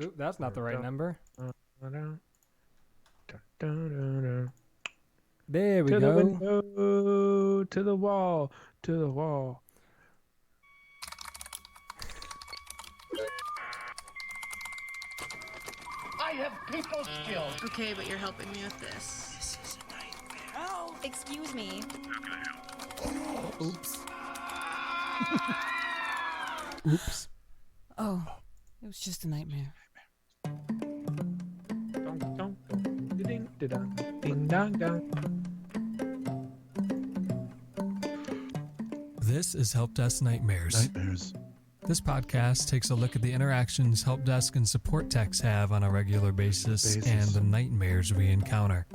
Oop, that's not the right number. There we To go. the window, to the wall, to the wall. I have people skills. Okay, but you're helping me with this. This is a nightmare. Oh, excuse me. Oops. Oops. Oh, it was just a nightmare. Ding, ding, ding, dong, dong. This is Help Desk Nightmares. This podcast takes a look at the interactions help desk and support techs have on a regular basis and the nightmares we encounter.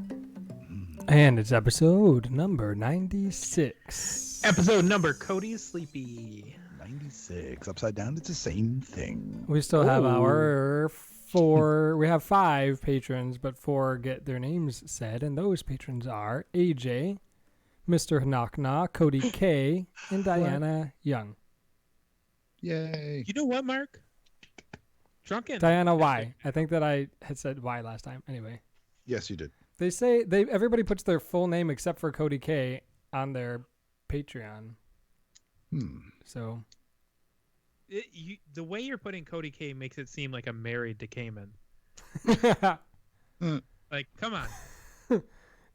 And it's episode number 96. Episode number Cody's Sleepy. 96. Upside down, it's the same thing. We still have Ooh. our 4. We have 5 patrons, but 4 get their names said, and those patrons are AJ, Mr. Knockna, Cody K, and Diana Young. Yay. You know what, Mark? Drunken. Diana Y. I think that I had said Y last time. Anyway, Yes, you did. they say everybody puts their full name except for Cody K on their Patreon. So The way you're putting Cody K makes it seem like I'm married to Cayman. Like, come on.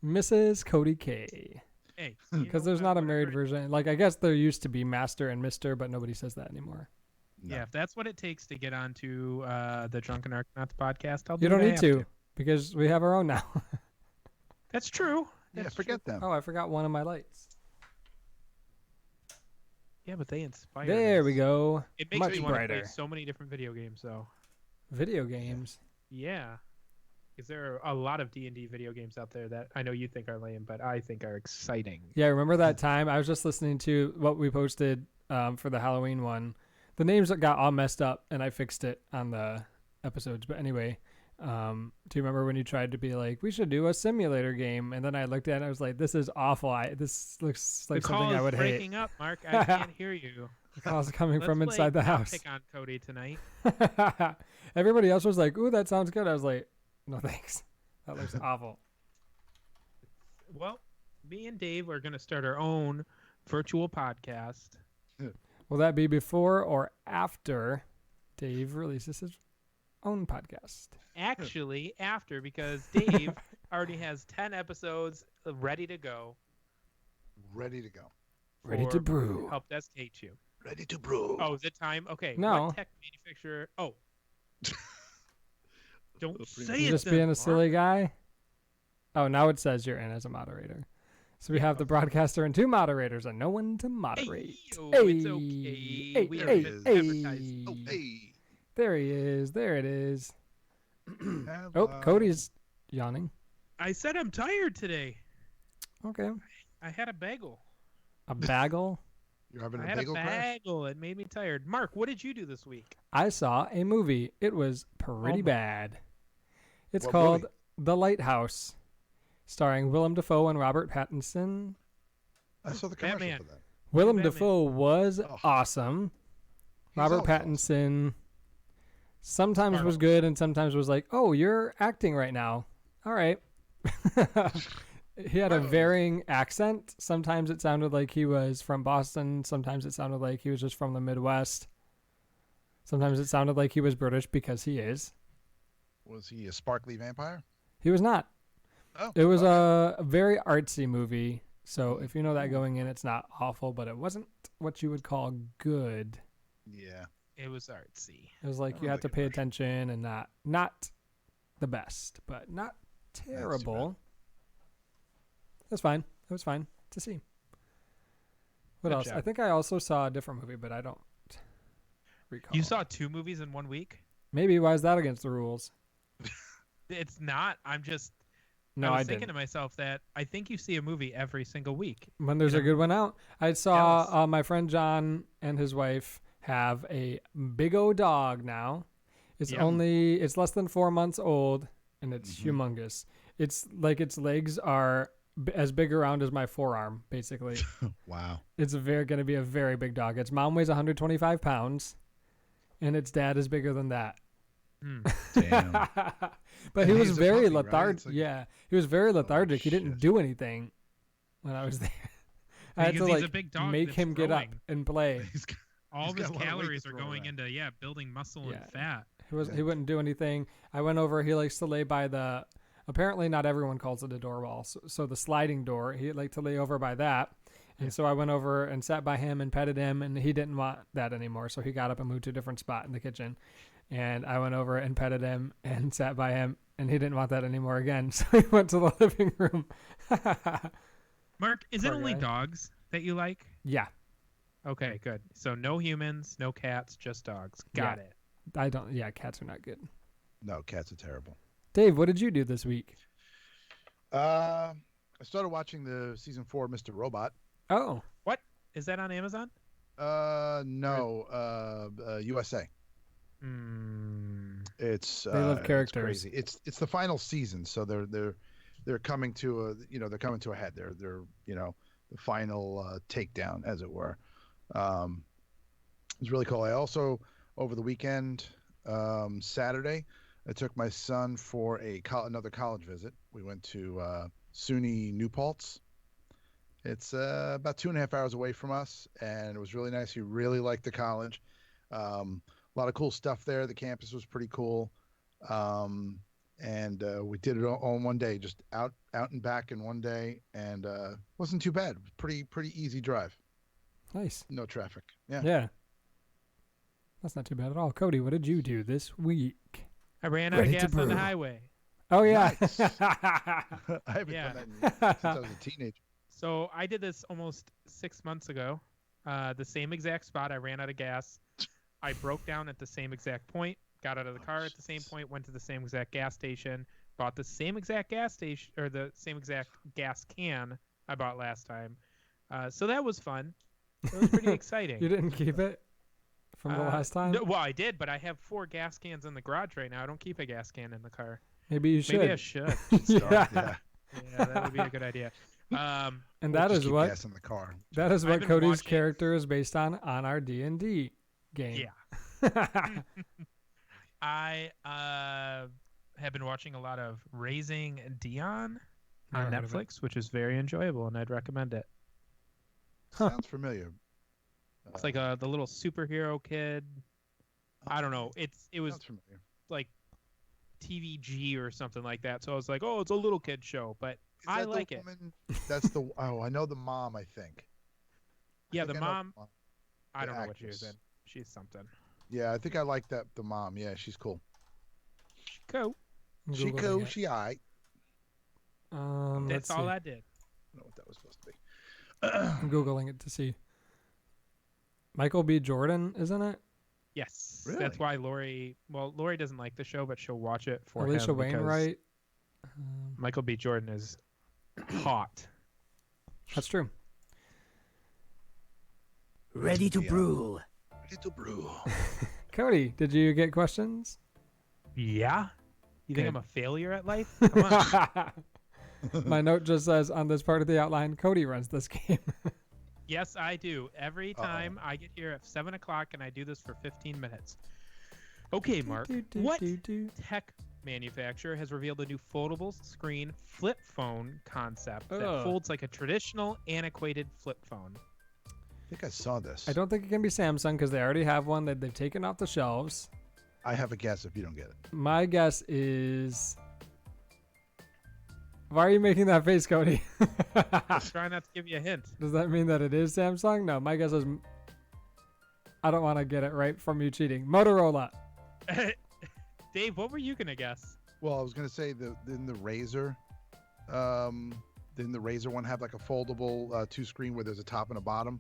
Mrs. Cody K. Hey. Because there's not a married version. Like, I guess there used to be Master and Mister, but nobody says that anymore. Yeah, if that's what it takes to get onto the Drunken Arcanauts podcast, I'll do You don't what I need have to, because we have our own now. That's true. Yeah, That's forget them. Oh, I forgot one of my lights. Yeah, but they inspire. There us. we go. It makes Much me want to play brighter. so many different video games, though. Video games. Yeah, because there are a lot of D&D video games out there that I know you think are lame, but I think are exciting. Yeah, remember that time? I was just listening to what we posted for the Halloween one. The names got all messed up, and I fixed it on the episodes. But anyway, do you remember when you tried to be like, we should do a simulator game? And then I looked at it and I was like, this is awful. This looks like The something call I is would hate. breaking up, Mark. I can't hear you. The call's coming from Let's inside play the house. Pick on Cody tonight. Everybody else was like, ooh, that sounds good. I was like, no thanks. That looks awful. Well, me and Dave are going to start our own virtual podcast. Will that be before or after Dave releases his own podcast? Actually, after, because Dave already has 10 episodes ready to go. Ready to go. Ready to for brew. Help Desk Hate You. Ready to brew. Oh, is it time? Okay. No. What tech manufacturer? Oh. Don't say You're it. just then, being a Mark. silly guy? Oh, now it says you're in as a moderator. So we have the broadcaster and 2 moderators and no one to moderate. Hey-o, Hey, it's okay. hey, We there are he hey, is. advertising. Oh, hey. There he is. There it is. Oh, Hello. Cody's yawning. I said I'm tired today. Okay. I had a bagel. A bagel. You're having I a had bagel a crash? bagel. It made me tired. Mark, what did you do this week? I saw a movie. It was pretty my- bad. It's What called movie? The Lighthouse, starring Willem Dafoe and Robert Pattinson. I saw the commercial Batman. for that. Willem Batman. Dafoe was Oh. awesome. He's Robert always awesome. Pattinson sometimes was Marvelous. good and sometimes was like, oh, you're acting right now. All right. He had a Marvelous. varying accent. Sometimes it sounded like he was from Boston. Sometimes it sounded like he was just from the Midwest. Sometimes it sounded like he was British because he is. Was he a sparkly vampire? He was not. Oh, It was okay. a very artsy movie. So if you know that going in, it's not awful, but it wasn't what you would call good. Yeah. It was artsy. It was like I you had don't to think pay it was. attention and not the best, but not too terrible. That's fine. It was fine to see. What Good else? job. I think I also saw a different movie, but I don't recall. You saw 2 movies in 1 week? Maybe. Why is that against the rules? It's not. I'm just. No, I I was thinking didn't. to myself that I think you see a movie every single week. When there's a know. good one out. I saw Jealous. my friend John and his wife have a big old dog now. It's Yum. it's less than 4 months old, and it's Mhm. humongous. It's like its legs are as big around as my forearm, basically. Wow. It's going to be a very big dog. Its mom weighs 125 pounds, and its dad is bigger than that. Hmm. Damn. But And he was he's a very puppy, right? lethargic. It's like- Yeah, he was very lethargic. He didn't shit. do anything when I was there. I had to Because he's a like big dog make that's him get up growing. and play. All He's of his got a lot of weight to calories are throw going around. into building muscle Yeah. and fat. He wouldn't do anything. I went over. He likes to lay by the. Apparently, not everyone calls it a doorbell. So the sliding door. He liked to lay over by that. And so I went over and sat by him and petted him, and he didn't want that anymore. So he got up and moved to a different spot in the kitchen. And I went over and petted him and sat by him, and he didn't want that anymore again. So he went to the living room. Mark, is it Poor only guy. dogs that you like? Yeah, Okay, good. So no humans, no cats, just dogs. Got Yeah. it. I don't. Yeah, cats are not good. No, cats are terrible. Dave, what did you do this week? I started watching the season 4 of Mr. Robot. Oh, Is that on Amazon? No, USA. It's They love characters. It's crazy. It's the final season, so they're coming to they're coming to a head. They're the final takedown, as it were. It's really cool. I also over the weekend, Saturday, I took my son for another college visit. We went to SUNY New Paltz. It's about 2.5 hours away from us, and it was really nice. He really liked the college. A lot of cool stuff there. The campus was pretty cool, and we did it all in one day, just out and back in one day, and wasn't too bad. Pretty easy drive. nice. No traffic. Yeah. Yeah. That's not too bad at all. Cody, what did you do this week? I ran out of Ready to gas on the brew. highway. Oh, yeah. Nice. I haven't Yeah. done that since I was a teenager. So I did this almost 6 months ago. The same exact spot. I ran out of gas. I broke down at the same exact point. Got out of the car at the same point. Went to the same exact gas station. Bought the same exact gas station or the same exact gas can I bought last time. So that was fun. It was pretty exciting. You didn't keep it from the last time? No, well, I did, but I have 4 gas cans in the garage right now. I don't keep a gas can in the car. Maybe you should. Maybe I should. yeah. Yeah. Yeah, that would be a good idea. And We'll that just is keep what gas in the car. that is I've what been Cody's watching- character is based on our D&D game. Yeah. I have been watching a lot of Raising Dion on Never heard of it. Netflix, which is very enjoyable, and I'd recommend it. Huh. Sounds familiar. It's like the little superhero kid. I don't know. It was Sounds familiar. like TVG or something like that. So I was like, oh, it's a little kid show, but Is I that the like it. woman- That's the I know the mom. I think. Yeah, think the I know mom. I the don't know what she was in. actress. She's something. Yeah, I think I like that. The mom. Yeah, she's cool. Cool. I'm She Googling cool. it. She aight. let's That's all see. I did. I don't know what that was supposed to be. I'm Googling it to see. Michael B. Jordan, isn't it? Yes. Really? That's why Lori doesn't like the show, but she'll watch it for Alicia him because Wainwright. Michael B. Jordan is hot. That's true. Ready to Yeah. brew. Little brew. Cody, did you get questions? Yeah? You think Good. I'm a failure at life? Come on. My note just says on this part of the outline, Cody runs this game. Yes, I do. Every time I get here at 7 o'clock and I do this for 15 minutes. Okay, Mark. What tech manufacturer has revealed a new foldable screen flip phone concept that Ugh. folds like a traditional antiquated flip phone? I think I saw this. I don't think it can be Samsung because they already have one that they've taken off the shelves. I have a guess if you don't get it. My guess is. Why are you making that face, Cody? Try not to give you a hint. Does that mean that it is Samsung? No, my guess is. I don't want to get it right from you cheating. Motorola. Dave, what were you gonna guess? Well, I was gonna say didn't the Razer one have like a foldable 2-screen where there's a top and a bottom?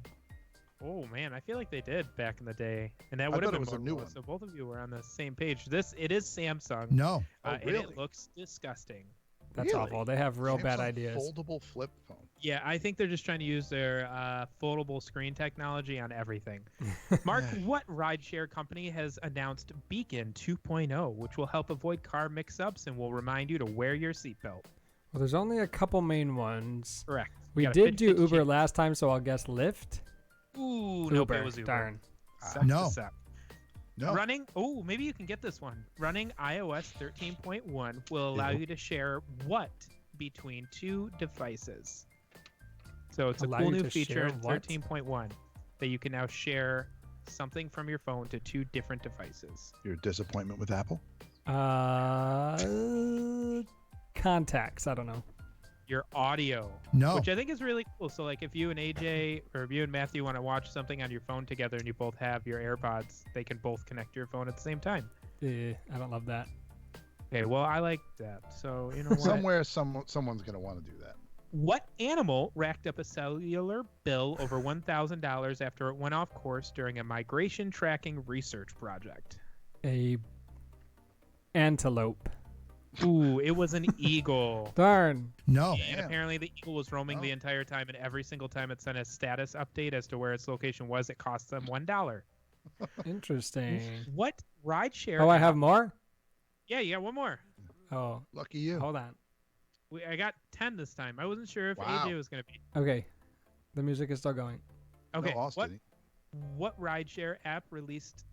Oh man, I feel like they did back in the day, and that I would have thought been it was a new Motorola, one. So both of you were on the same page. It is Samsung. No. Oh, And really? it looks disgusting. That's Really? awful. They have real bad Samsung ideas. Foldable flip phone. Yeah, I think they're just trying to use their foldable screen technology on everything. Mark, what rideshare company has announced Beacon 2.0, which will help avoid car mix-ups and will remind you to wear your seatbelt? Well, there's only a couple main ones. Correct. We got a did do 50-50 Uber chance. last time, so I'll guess Lyft. Ooh, nope, Uber. it was Uber. Darn. Sucks to No. suck. No. Maybe you can get this one. Running iOS 13.1 will allow you to share what between two devices. So it's Allow a cool you new to feature share in what? 13.1 that you can now share something from your phone to two different devices. Your disappointment with Apple? Contacts. I don't know. Your audio, No. which I think is really cool. So like if you and AJ or if you and Matthew want to watch something on your phone together and you both have your AirPods, they can both connect to your phone at the same time. I don't love that. Okay, well I like that. So you know what? Somewhere, someone's going to want to do that. What animal racked up a cellular bill over $1,000 after it went off course during a migration tracking research project? A antelope. Ooh, it was an eagle. Darn. No. And Damn. apparently the eagle was roaming the entire time, and every single time it sent a status update as to where its location was, it cost them $1. Interesting. What rideshare? Oh, I have app- more? Yeah, you got one more. Oh, Lucky you. hold on. I got 10 this time. I wasn't sure if Wow. AJ was going to be. Okay. The music is still going. Okay, No, Austin. what rideshare app released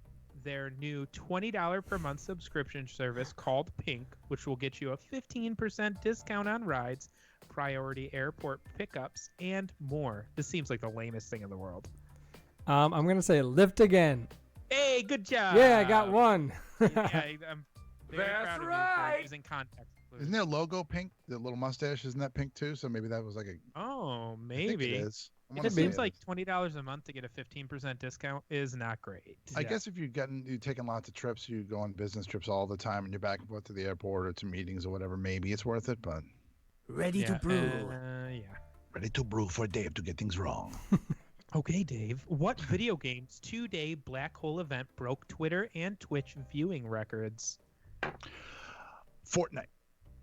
their new $20 per month subscription service called Pink, which will get you a 15% discount on rides, priority airport pickups, and more? This seems like the lamest thing in the world. I'm going to say lift again. Hey, good job. Yeah, I got one. Yeah, I'm very proud of you for using context. Isn't their logo pink? The little mustache, isn't that pink too? So maybe that was like a. Oh, I think maybe. it is. I It wanna say seems it like is. $20 a month to get a 15% discount is not great. I guess if you're taking lots of trips, you go on business trips all the time, and you're back and forth to the airport or to meetings or whatever. Maybe it's worth it, but Ready Yeah, to brew. yeah. ready to brew for Dave to get things wrong. Okay, Dave. What video game's 2-day black hole event broke Twitter and Twitch viewing records? Fortnite.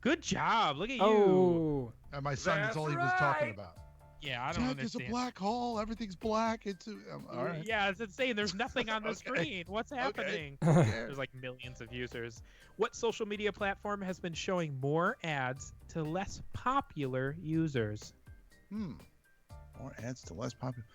Good job. Look at you. Oh. And my son, that's all he was talking about. Yeah, I don't Jack, there's a understand. black hole. Everything's black. It's all right. Yeah, it's insane. There's nothing on the Okay. screen. What's happening? Who cares? There's like millions of users. What social media platform has been showing more ads to less popular users? More ads to less popular.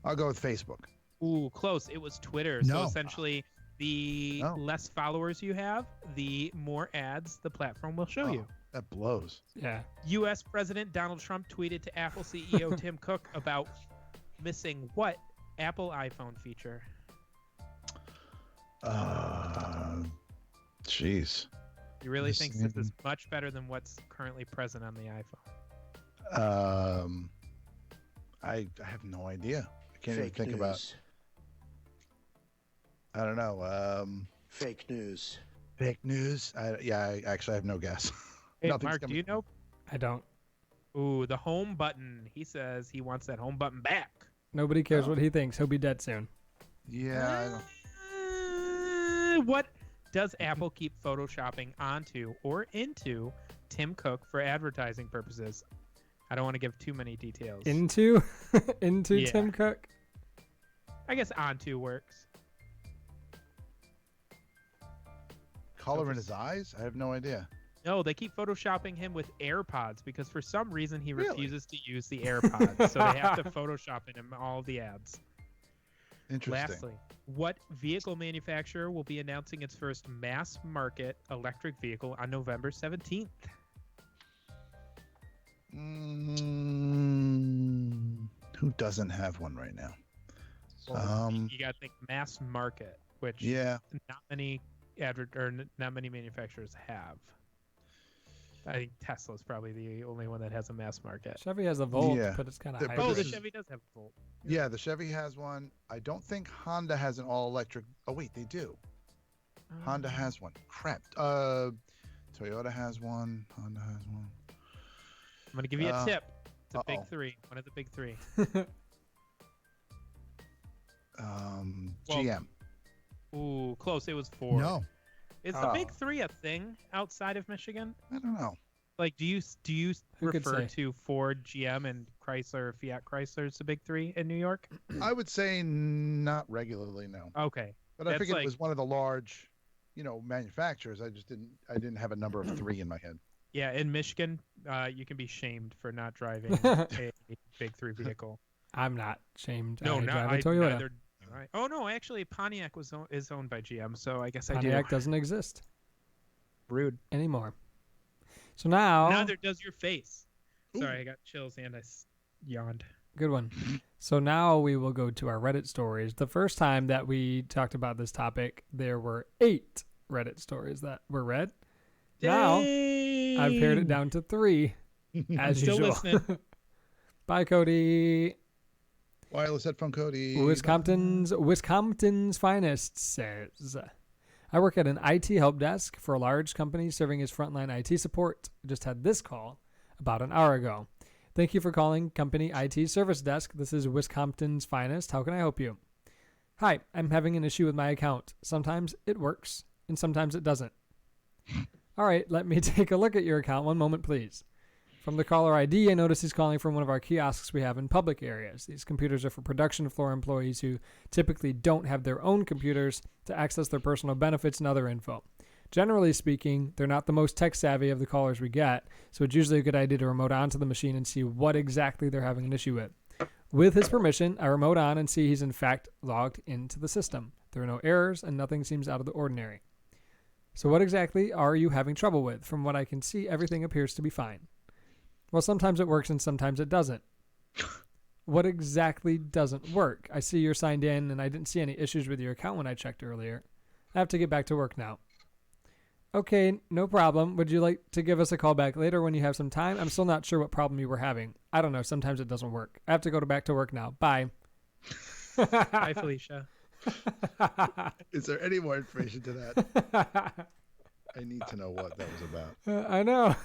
I'll go with Facebook. Ooh, close. It was Twitter. No. So essentially, the Oh. less followers you have, the more ads the platform will show you. That blows. Yeah. U.S. President Donald Trump tweeted to Apple CEO Tim Cook about missing what Apple iPhone feature? Jeez. He really thinks this is Missing- much better than what's currently present on the iPhone. I have no idea. I can't even think about. I don't know. Fake news. Fake news. I actually have no guess. Hey, Nothing's Mark, do coming- you know? I don't. Ooh, the home button. He says he wants that home button back. Nobody cares what he thinks. He'll be dead soon. Yeah. I don't, What does Apple keep photoshopping onto or into Tim Cook for advertising purposes? I don't want to give too many details. Into Yeah. Tim Cook. I guess onto works. color in his eyes? I have no idea. No, they keep photoshopping him with AirPods because for some reason he Really? refuses to use the AirPods. So they have to Photoshop in him all the ads. Interesting. Lastly, what vehicle manufacturer will be announcing its first mass market electric vehicle on November 17th? Who doesn't have one right now? Well, you got to think mass market, which Yeah. not many not many manufacturers have. I think Tesla's probably the only one that has a mass market. Chevy has a Volt, Yeah. but it's kind of The- high. but Oh, this the is- Chevy does have a Volt. Yeah, the Chevy has one. I don't think Honda has an all electric. Oh wait, they do. Honda has one. Crap. Toyota has one. Honda has one. I'm gonna give you a tip. It's a big uh-oh. three. One of the big three. GM. Ooh, close. It was Ford. No. Is the big Oh. three a thing outside of Michigan? I don't know. Like, do you Who could refer say? to Ford, GM, and Chrysler, Fiat Chrysler as the big three in New York? I would say not regularly, no. Okay. But I That's figured like- it was one of the large, manufacturers. I didn't have a number of three in my head. Yeah, in Michigan, you can be shamed for not driving a big three vehicle. I'm not shamed. No, I not drive a I. Toyota. Neither, All right. Oh no, actually, Pontiac is owned by GM, so I guess Pontiac I do. doesn't exist Rude. anymore. So now, Neither does your face. Sorry, I got chills and I yawned. good one. So now we will go to our Reddit stories. The first time that we talked about this topic, there were 8 Reddit stories that were read. Now I've pared it down to 3, as Still usual. listening. Bye, Cody. Wireless headphone Cody. Wisconsin's finest says, I work at an IT help desk for a large company serving as frontline IT support. I just had this call about an hour ago. Thank you for calling company IT service desk. This is Wisconsin's finest. How can I help you? Hi, I'm having an issue with my account. Sometimes it works and sometimes it doesn't. All right, let me take a look at your account. One moment, please. From the caller ID, I notice he's calling from one of our kiosks we have in public areas. These computers are for production floor employees who typically don't have their own computers to access their personal benefits and other info. Generally speaking, they're not the most tech savvy of the callers we get, so it's usually a good idea to remote onto the machine and see what exactly they're having an issue with. With his permission, I remote on and see he's in fact logged into the system. There are no errors and nothing seems out of the ordinary. So what exactly are you having trouble with? From what I can see, everything appears to be fine. Well, sometimes it works and sometimes it doesn't. What exactly doesn't work? I see you're signed in and I didn't see any issues with your account when I checked earlier. I have to get back to work now. Okay, no problem. Would you like to give us a call back later when you have some time? I'm still not sure what problem you were having. I don't know. Sometimes it doesn't work. I have to go back to work now. Bye. Bye, Felicia. Is there any more information to that? I need to know what that was about. I know.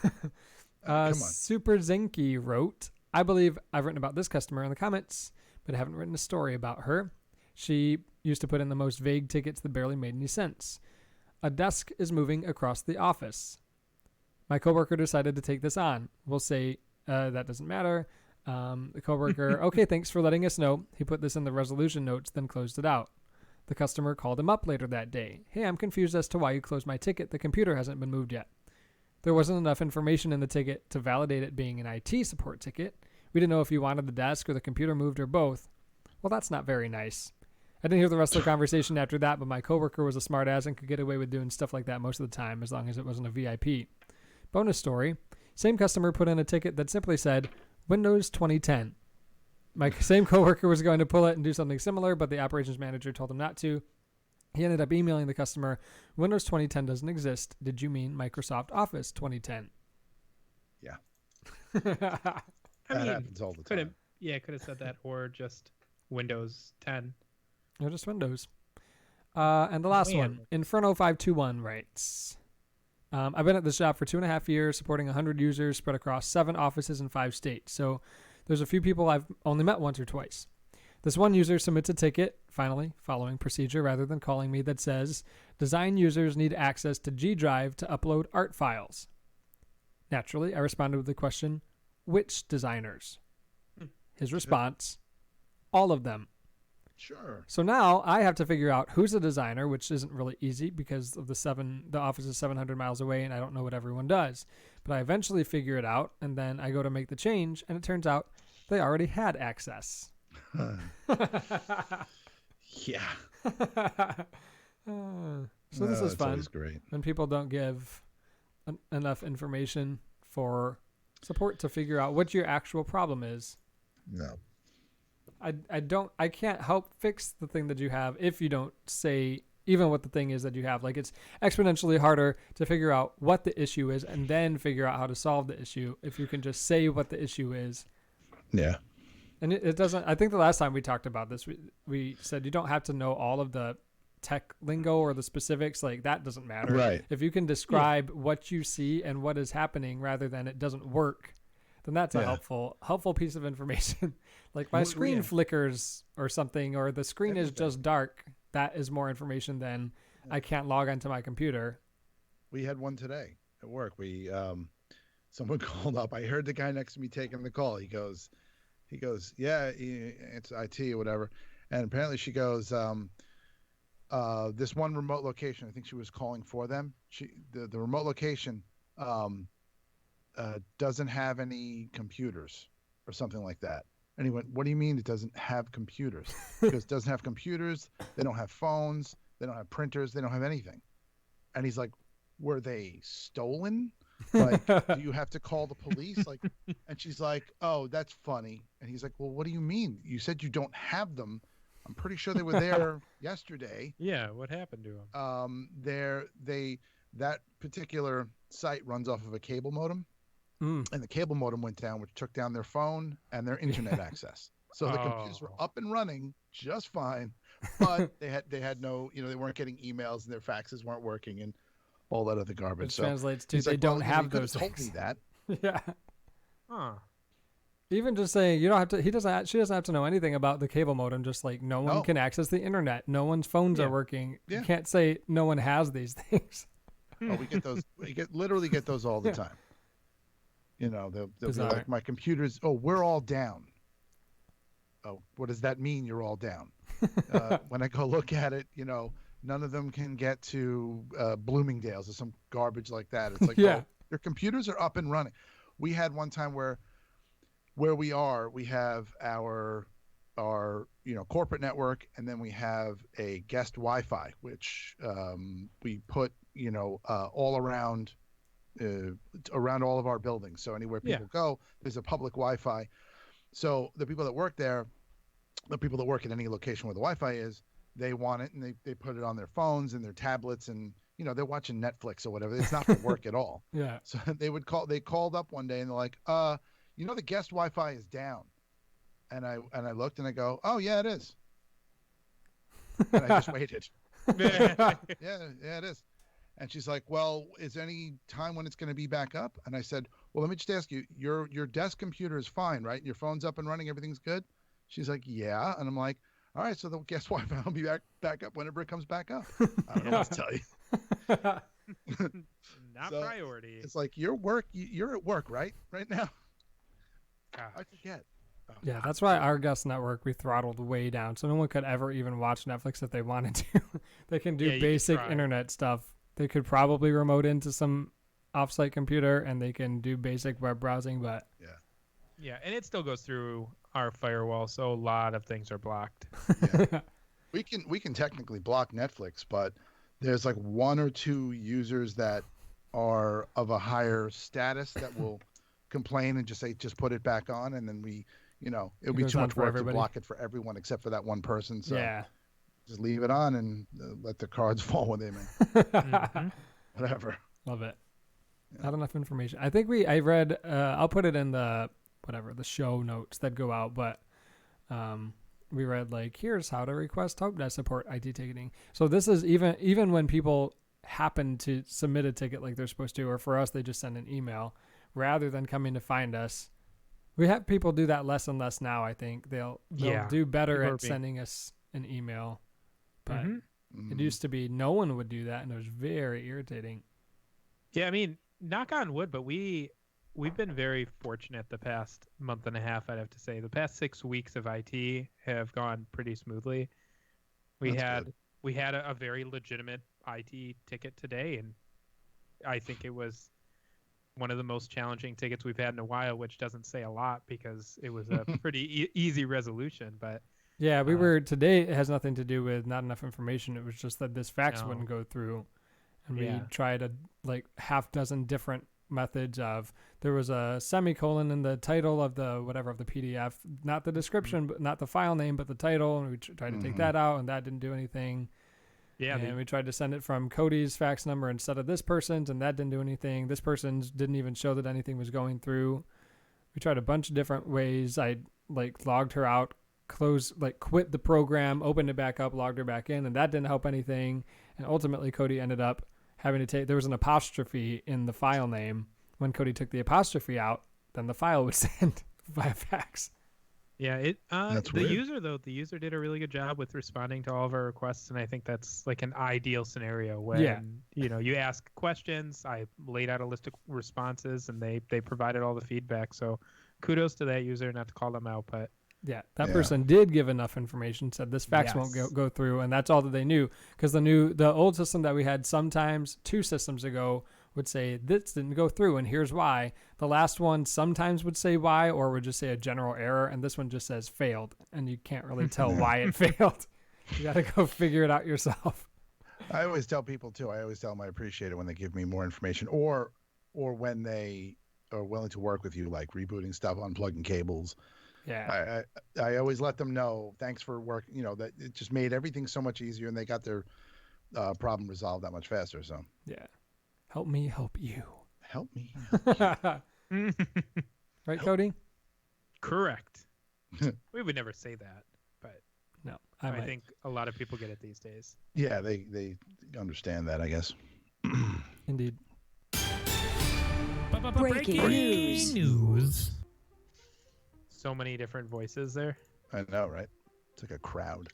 Come on. Super Zinky wrote, I believe I've written about this customer in the comments, but I haven't written a story about her. She used to put in the most vague tickets that barely made any sense. A desk is moving across the office. My coworker decided to take this on. We'll say that doesn't matter. The coworker, okay, thanks for letting us know. He put this in the resolution notes, then closed it out. The customer called him up later that day. Hey, I'm confused as to why you closed my ticket. The computer hasn't been moved yet. There wasn't enough information in the ticket to validate it being an IT support ticket. We didn't know if you wanted the desk or the computer moved or both. Well, that's not very nice. I didn't hear the rest of the conversation after that, but my coworker was a smartass and could get away with doing stuff like that most of the time as long as it wasn't a VIP. Bonus story. Same customer put in a ticket that simply said, Windows 2010. My same coworker was going to pull it and do something similar, but the operations manager told him not to. He ended up emailing the customer, Windows 2010 doesn't exist. Did you mean Microsoft Office 2010? Yeah. I That mean, happens all the time. could have said that, or just Windows 10. No, just Windows. And the last one, Inferno521 writes, I've been at this job for 2.5 years, supporting 100 users spread across 7 offices in 5 states. So there's a few people I've only met once or twice. This one user submits a ticket, finally, following procedure rather than calling me, that says, design users need access to G Drive to upload art files. Naturally, I responded with the question, which designers? His response, all of them. Sure. So now I have to figure out who's a designer, which isn't really easy because of the office is 700 miles away and I don't know what everyone does. But I eventually figure it out and then I go to make the change and it turns out they already had access. Yeah. So this is It's fun always great. when people don't give enough information for support to figure out what your actual problem is. No. I can't help fix the thing that you have if you don't say even what the thing is that you have. Like, it's exponentially harder to figure out what the issue is and then figure out how to solve the issue if you can just say what the issue is. Yeah. And it doesn't, I think the last time we talked about this, we said you don't have to know all of the tech lingo or the specifics. Like, that doesn't matter. Right. If you can describe what you see and what is happening rather than it doesn't work, then that's a helpful piece of information. Like, my screen flickers or something, or the screen is just dark. That is more information than I can't log onto my computer. We had one today at work. Someone called up. I heard the guy next to me taking the call. He goes, yeah, it's IT or whatever. And apparently she goes, this one remote location, I think she was calling for them. The remote location doesn't have any computers or something like that. And he went, what do you mean it doesn't have computers? Because it doesn't have computers. They don't have phones. They don't have printers. They don't have anything. And he's like, were they stolen? Like, do you have to call the police? Like, and she's like, oh, that's funny. And he's like, well, what do you mean? You said you don't have them. I'm pretty sure they were there yesterday. Yeah, what happened to them? That particular site runs off of a cable modem. And the cable modem went down, which took down their phone and their internet access. So the computers were up and running just fine, but they had no, they weren't getting emails and their faxes weren't working and all that other garbage. It So translates to he's they like, don't well, have you could those told things. me that. Yeah. Huh. Even just saying you don't have to. She doesn't have to know anything about the cable modem. Just like no one can access the internet. No one's phones are working. Yeah. You can't say no one has these things. Oh, we get those. Literally get those all the time. They'll be Bizarre. like, my computer's. Oh, we're all down. Oh, what does that mean? You're all down. When I go look at it, none of them can get to Bloomingdale's or some garbage like that. It's like, Yeah. oh, your computers are up and running. We had one time where we have our corporate network, and then we have a guest Wi-Fi, which we put all around all of our buildings. So anywhere people go, there's a public Wi-Fi. So the people that work there, the people that work at any location where the Wi-Fi is, they want it, and they put it on their phones and their tablets, and they're watching Netflix or whatever. It's not for work at all. Yeah. So they called up one day and they're like, the guest Wi-Fi is down. And I looked and I go, oh yeah, it is. And I just waited. Yeah, it is. And she's like, well, is there any time when it's going to be back up? And I said, well, let me just ask you, your desk computer is fine, right? Your phone's up and running, everything's good? She's like, yeah. And I'm like, all right, so the guest Wi-Fi will be back up whenever it comes back up. I don't know what to tell you. Not So, priority. It's like you're at work, right now? I forget. Yeah, that's why our guest network we throttled way down, so no one could ever even watch Netflix if they wanted to. They can do Yeah, you could basic try. internet stuff. They could probably remote into some offsite computer, and they can do basic web browsing. But Yeah, and it still goes through our firewall, so a lot of things are blocked. Yeah. we can technically block Netflix, but there's like one or two users that are of a higher status that will complain and just say, just put it back on, and then it'll be goes too on much for work everybody. to block it for everyone except for that one person. So yeah, just leave it on and let the cards fall when they may. Mhm. Whatever. love it. Yeah. Not enough information. I think I read. I'll put it in the show notes that go out, but we read like, here's how to request help desk support IT ticketing. So this is even when people happen to submit a ticket like they're supposed to, or for us they just send an email rather than coming to find us. We have people do that less and less now. I think they'll do better People are at sending us an email, but Mhm. it used to be no one would do that, and it was very irritating. Yeah, I mean, knock on wood, but we've been very fortunate the past month and a half, I'd have to say. The past 6 weeks of IT have gone pretty smoothly. We That's had a very legitimate IT ticket today, and I think it was one of the most challenging tickets we've had in a while, which doesn't say a lot because it was a pretty easy resolution. But Yeah, we were today. It has nothing to do with not enough information. It was just that this fax No. wouldn't go through, and Yeah. we tried a half dozen different methods of. There was a semicolon in the title of the PDF, not the description, but not the file name, but the title, and we tried to take that out, and that didn't do anything. yeah, and we tried to send it from Cody's fax number instead of this person's, and that didn't do anything. This person's didn't even show that anything was going through. We tried a bunch of different ways. I logged her out, quit the program, opened it back up, logged her back in, and that didn't help anything. And ultimately, Cody ended up having to there was an apostrophe in the file name. When Cody took the apostrophe out, then the file would send via fax. Yeah, That's the weird. user did a really good job with responding to all of our requests, and I think that's like an ideal scenario when you ask questions. I laid out a list of responses, and they provided all the feedback. So kudos to that user, not to call them out, but Yeah, that person did give enough information, said this fax won't go through, and that's all that they knew. Because the old system that we had sometimes 2 systems ago would say this didn't go through and here's why. The last one sometimes would say why or would just say a general error, and this one just says failed, and you can't really tell why it failed. You got to go figure it out yourself. I always tell people too. I always tell them I appreciate it when they give me more information, or when they are willing to work with you, like rebooting stuff, unplugging cables. Yeah. I always let them know. Thanks for working. You know, that it just made everything so much easier, and they got their problem resolved that much faster. So Yeah. Help me help you. help me. Right, Cody? Correct. We would never say that, but No. I think a lot of people get it these days. Yeah, they understand that, I guess. Indeed. Breaking news. So many different voices there. I know, right? It's like a crowd.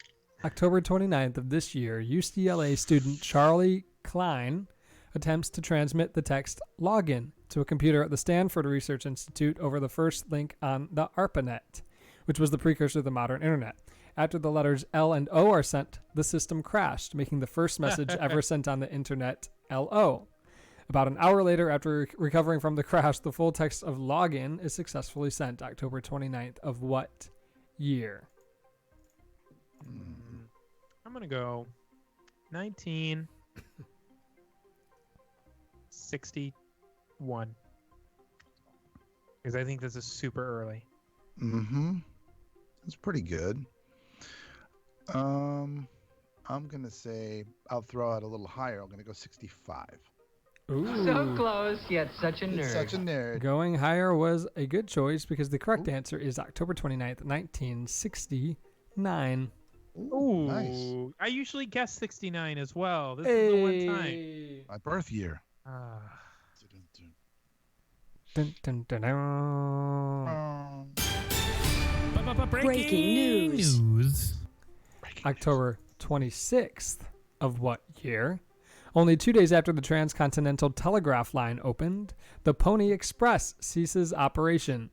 October 29th of this year, UCLA student Charlie Klein attempts to transmit the text login to a computer at the Stanford Research Institute over the first link on the ARPANET, which was the precursor to the modern internet. After the letters L and O are sent, the system crashed, making the first message ever sent on the internet LO. About an hour later, after recovering from the crash, the full text of login is successfully sent. October 29th of what year? I'm going to go 1961. Because I think this is super early. Mm-hmm. It's pretty good. I'm gonna say I'll throw out a little higher. I'm gonna go 65. Ooh. So close, yet such a nerd. It's such a nerd. Going higher was a good choice because the correct answer is October 29th, 1969. Ooh. Nice. I usually guess 69 as well. This is the one time. My birth year. Ah. Dun, dun, dun, dun. Breaking news. October 26th of what year? Only 2 days after the Transcontinental Telegraph Line opened, the Pony Express ceases operation.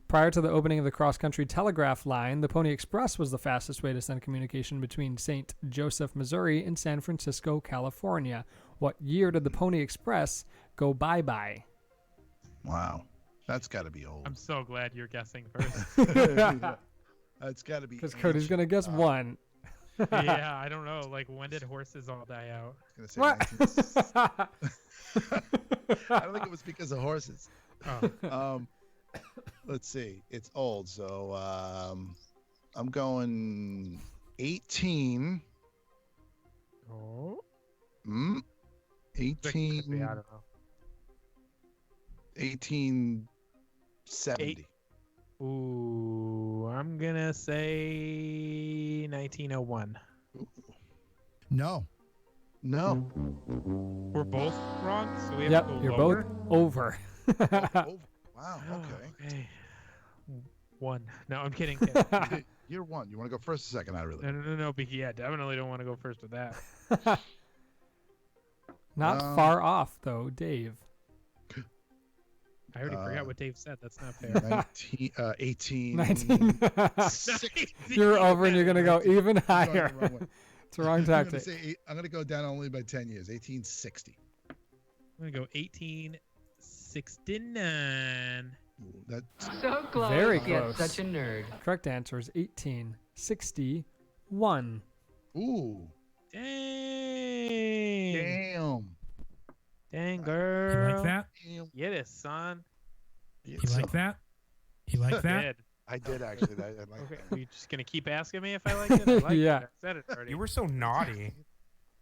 Prior to the opening of the cross-country telegraph line, the Pony Express was the fastest way to send communication between St. Joseph, Missouri and San Francisco, California. What year did the Pony Express go bye-bye? Wow, that's got to be old. I'm so glad you're guessing first. That's got to be. Because Cody's going to guess one. Yeah, I don't know. Like, when did horses all die out? I was What? gonna say 19... I don't think it was because of horses. Oh. Let's see. It's old, so I'm going 18. Oh. 18. I don't know. 1870. Ooh, I'm gonna say 1901. No. We're both wrong, so we have Yep, to go you're lower? both over. Oh, wow. Okay. Okay. One. No, I'm kidding. You're one. You want to go first or second? I really. No. But yeah, definitely don't want to go first with that. Not far off, though, Dave. I already forgot what Dave said. That's not fair. 18. 19. You're over and you're going to go even Going higher. the wrong way. It's the wrong I'm gonna tactic. say I'm going to go down only by 10 years. 1860. I'm gonna go 1869. Ooh, that So close, Very yet close. such a nerd. Correct answer is 1861. Ooh. Dang. Damn. Dang, You girl. like that? Damn. Get it, son. You like that? You like that? Did. I did actually. I like Okay, that. are you just gonna keep asking me if I like it? I like Yeah. it. I said it already. You were so naughty.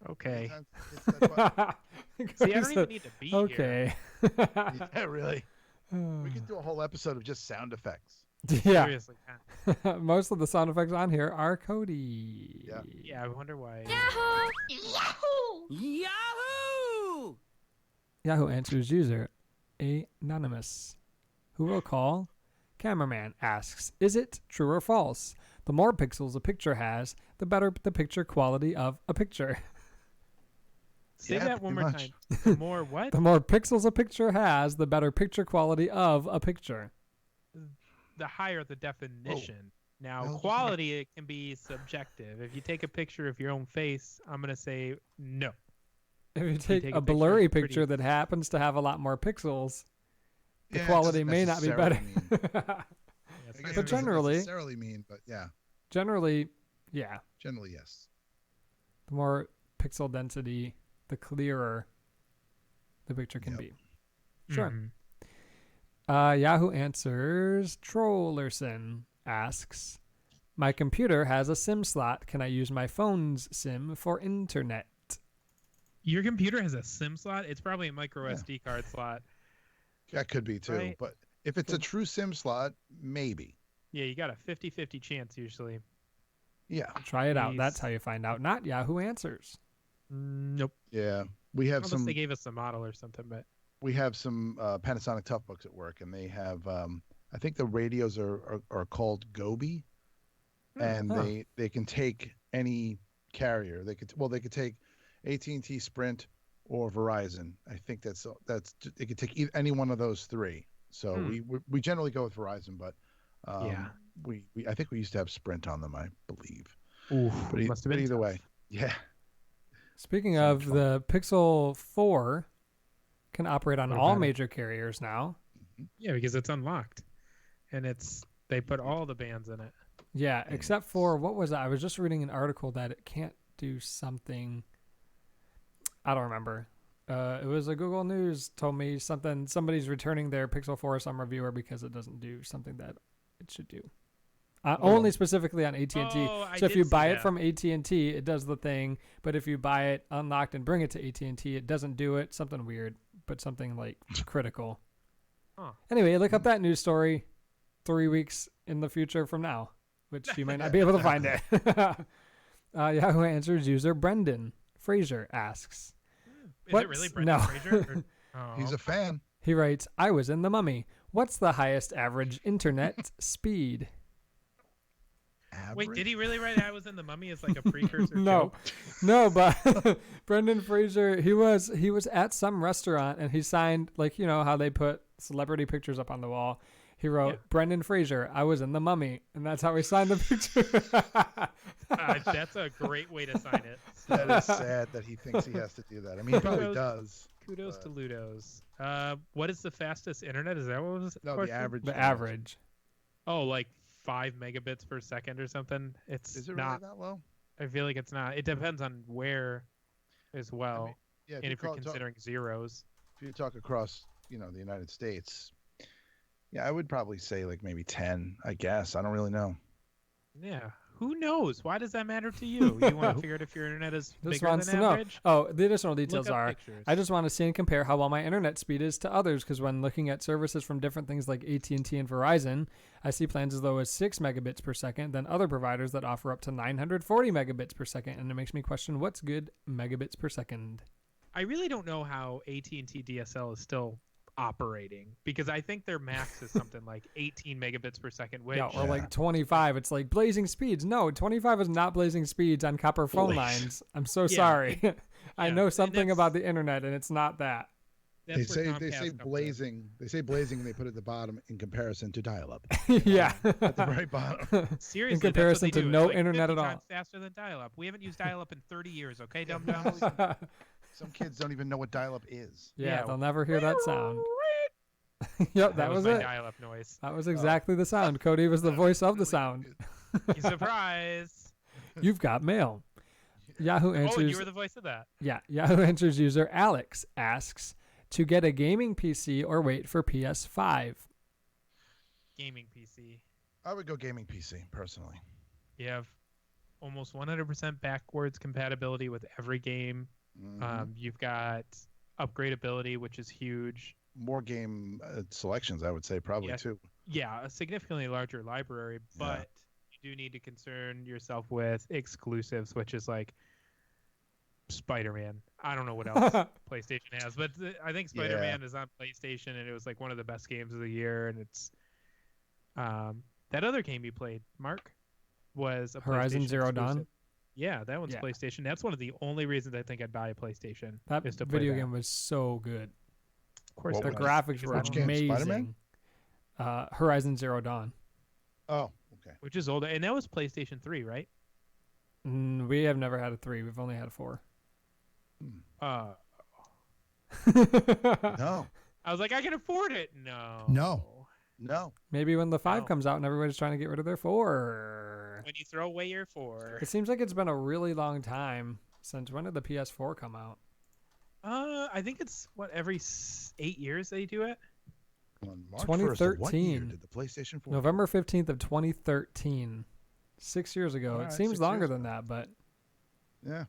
Okay. That's why- See, I don't even need to be here. Okay. yeah, really. We could do a whole episode of just sound effects. Yeah. Seriously. Most of the sound effects on here are Cody. Yeah. Yeah, I wonder why. Yahoo Answers user anonymous. Who will call? Cameraman asks, is it true or false? The more pixels a picture has, the better the picture quality of a picture. Say Yeah, that one more pretty time. The more what? The more pixels a picture has, the better picture quality of a picture. The higher the definition. Now, Well, quality, it can be subjective. If you take a picture of your own face, I'm going to say no. if you take a blurry picture that happens to have a lot more pixels, the Yeah, it quality doesn't may not be better. necessarily I guess But it doesn't generally, necessarily mean, but yeah, generally, yeah, generally yes. the more pixel density, the clearer the picture can Yep. be. Sure. Mhm. Yahoo Answers Trollerson asks, my computer has a SIM slot. Can I use my phone's SIM for internet? Your computer has a SIM slot. It's probably a micro Yeah. SD card slot. That could be too, Right. but if it's a true SIM slot, maybe. Yeah, you got a 50-50 chance usually. Yeah, Try it out. That's Please. how you find out. Not Yahoo Answers. Nope. yeah. We have Unless some. they gave us the model or something, but We have some Panasonic Toughbooks at work, and they have. I think the radios are called Gobi, and Huh. they can take any carrier. They could take AT&T, Sprint, or Verizon. I think that's it could take any one of those three. So we generally go with Verizon, but yeah. we I think we used to have Sprint on them, I believe. Oof, But, must have been either tough. way, yeah. Speaking So of, much fun. the Pixel 4 can operate on Or all better. major carriers now. Yeah, because it's unlocked, and they put all the bands in it. Yeah, except for, what was it? I was just reading an article that it can't do something. I don't remember. It was a Google News told me somebody's returning their Pixel 4 Summer Viewer because it doesn't do something that it should do. Only specifically on AT&T. Oh, I So if did you see buy it that. from AT&T, it does the thing. But if you buy it unlocked and bring it to AT&T, it doesn't do it. Something weird, but something like critical. Huh. Anyway, look up that news story 3 weeks in the future from now, which you might not be able to find it. Yahoo Answers user Brendan Fraser asks. Is it really Brendan No. Fraser? Oh. He's a fan. He writes, I was in The Mummy. What's the highest average internet speed? Wait, did he really write I was in the Mummy as like a precursor? No, joke? no, but Brendan Fraser, he was at some restaurant and he signed, like, you know how they put celebrity pictures up on the wall. He wrote, Yeah. Brendan Fraser, I was in The Mummy, and that's how he signed the picture. That's a great way to sign it. That is sad that he thinks he has to do that. I mean, he probably Kudos- does. Kudos but- to Ludo's. What is the fastest internet? Is that what was No, question? the average. The average. Oh, like 5 megabits per second or something. It's Is it not. really that low? I feel like it's not. It depends on where, as well. Yeah. And if you're considering zeros. if you talk across, the United States, yeah, I would probably say like maybe 10. I guess I don't really know. Yeah. Who knows? Why does that matter to you? You want to figure out if your internet is Just bigger wants than to know. average? Oh, the additional details Look up are, pictures. I just want to see and compare how well my internet speed is to others, because when looking at services from different things like AT&T and Verizon, I see plans as low as 6 megabits per second, then other providers that offer up to 940 megabits per second, and it makes me question what's good megabits per second. I really don't know how AT&T DSL is still operating, because I think their max is something like 18 megabits per second, which Yeah, or like 25. It's like blazing speeds. No, 25 is not blazing speeds on copper phone lines. I'm so sorry. I yeah, know and something that's- about the internet, and it's not that. that's They where say Comcast comes in. blazing. They say blazing, and they put it at the bottom in comparison to dial-up. Yeah. At the very bottom. Seriously, in comparison that's what they to do. no It's like internet 50 at all. times faster than dial-up. We haven't used dial-up in 30 years, okay, dum-dums? Some kids don't even know what dial-up is. Yeah, Yeah. they'll never hear that sound. Yep, that was my it. dial-up noise. That was exactly the sound. Cody was the voice of the sound. Surprise! You've got mail. Yahoo Oh, and Answers. you were the voice of that. Yeah, Yahoo Answers user Alex asks to get a gaming PC or wait for PS5. Gaming PC. I would go gaming PC personally. You have almost 100% backwards compatibility with every game. Mhm. You've got upgradability, which is huge. More game selections, I would say, probably Yeah. too. Yeah, a significantly larger library, but you do need to concern yourself with exclusives, which is like Spider-Man. I don't know what else PlayStation has, but I think Spider-Man is on PlayStation, and it was like one of the best games of the year. And it's that other game you played, Mark, was a Horizon PlayStation Zero Dawn? exclusive. Yeah, that one's Yeah. PlayStation. That's one of the only reasons I think I'd buy a PlayStation. That is to play video that. game was so good. Of course, What The it was was. graphics were Which game, amazing. Spider-Man? Horizon Zero Dawn. Oh, okay. Which is older, and that was PlayStation 3, right? We have never had a 3. We've only had a 4. No, I was like, I can afford it. No. no. Maybe when the 5 No. comes out and everybody's trying to get rid of their 4. When you throw away your 4. It seems like it's been a really long time since when did the PS4 come out? I think it's every 8 years they do it. On March 1st of what year 2013. did the PlayStation 4? November 15th of 2013. 6 years ago. Alright, It seems 6 longer years than that, but Yeah.